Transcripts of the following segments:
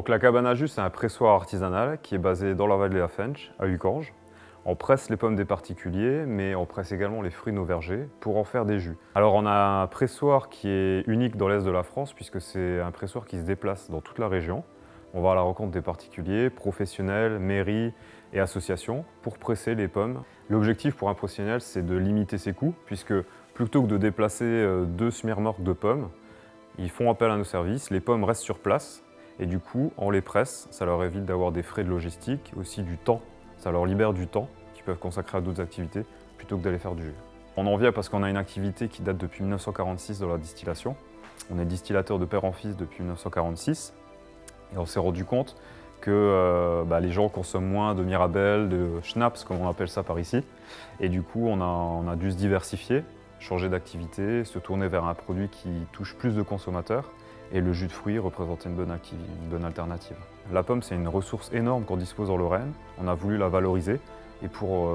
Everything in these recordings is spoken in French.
Donc la cabane à jus, c'est un pressoir artisanal qui est basé dans la vallée de la Fensch, à Uckange. On presse les pommes des particuliers, mais on presse également les fruits de nos vergers pour en faire des jus. Alors on a un pressoir qui est unique dans l'est de la France, puisque c'est un pressoir qui se déplace dans toute la région. On va à la rencontre des particuliers, professionnels, mairies et associations pour presser les pommes. L'objectif pour un professionnel, c'est de limiter ses coûts, puisque plutôt que de déplacer 2 semi-remorques de pommes, ils font appel à nos services, les pommes restent sur place, et du coup, on les presse, ça leur évite d'avoir des frais de logistique, aussi du temps. Ça leur libère du temps qu'ils peuvent consacrer à d'autres activités plutôt que d'aller faire du jus. On en vient parce qu'on a une activité qui date depuis 1946 dans la distillation. On est distillateur de père en fils depuis 1946 et on s'est rendu compte que les gens consomment moins de Mirabelle, de Schnapps, comme on appelle ça par ici. Et du coup, on a dû se diversifier, changer d'activité, se tourner vers un produit qui touche plus de consommateurs. Et le jus de fruits représentait une bonne alternative. La pomme, c'est une ressource énorme qu'on dispose en Lorraine. On a voulu la valoriser. Et pour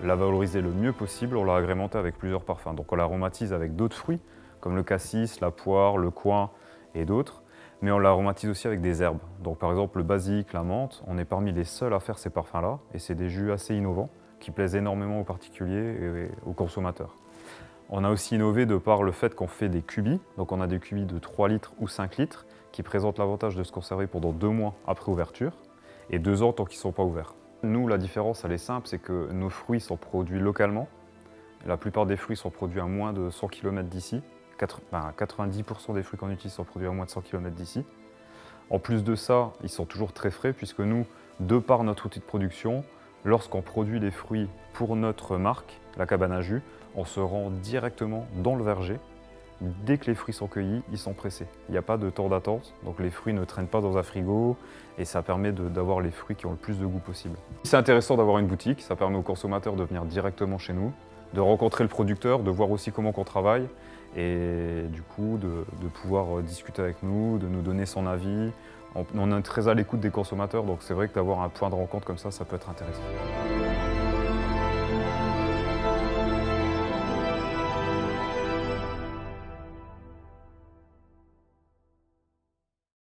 la valoriser le mieux possible, on l'a agrémentée avec plusieurs parfums. Donc on l'aromatise avec d'autres fruits, comme le cassis, la poire, le coing et d'autres. Mais on l'aromatise aussi avec des herbes. Donc par exemple le basilic, la menthe, on est parmi les seuls à faire ces parfums-là. Et c'est des jus assez innovants qui plaisent énormément aux particuliers et aux consommateurs. On a aussi innové de par le fait qu'on fait des cubis. Donc on a des cubis de 3 litres ou 5 litres qui présentent l'avantage de se conserver pendant 2 mois après ouverture et 2 ans tant qu'ils ne sont pas ouverts. Nous, la différence, elle est simple, c'est que nos fruits sont produits localement. La plupart des fruits sont produits à moins de 100 km d'ici. 90% des fruits qu'on utilise sont produits à moins de 100 km d'ici. En plus de ça, ils sont toujours très frais puisque nous, de par notre outil de production, lorsqu'on produit les fruits pour notre marque, la cabane à jus, on se rend directement dans le verger. Dès que les fruits sont cueillis, ils sont pressés. Il n'y a pas de temps d'attente, donc les fruits ne traînent pas dans un frigo et ça permet d'avoir les fruits qui ont le plus de goût possible. C'est intéressant d'avoir une boutique, ça permet aux consommateurs de venir directement chez nous, de rencontrer le producteur, de voir aussi comment on travaille et du coup de pouvoir discuter avec nous, de nous donner son avis. On est très à l'écoute des consommateurs, donc c'est vrai que d'avoir un point de rencontre comme ça peut être intéressant.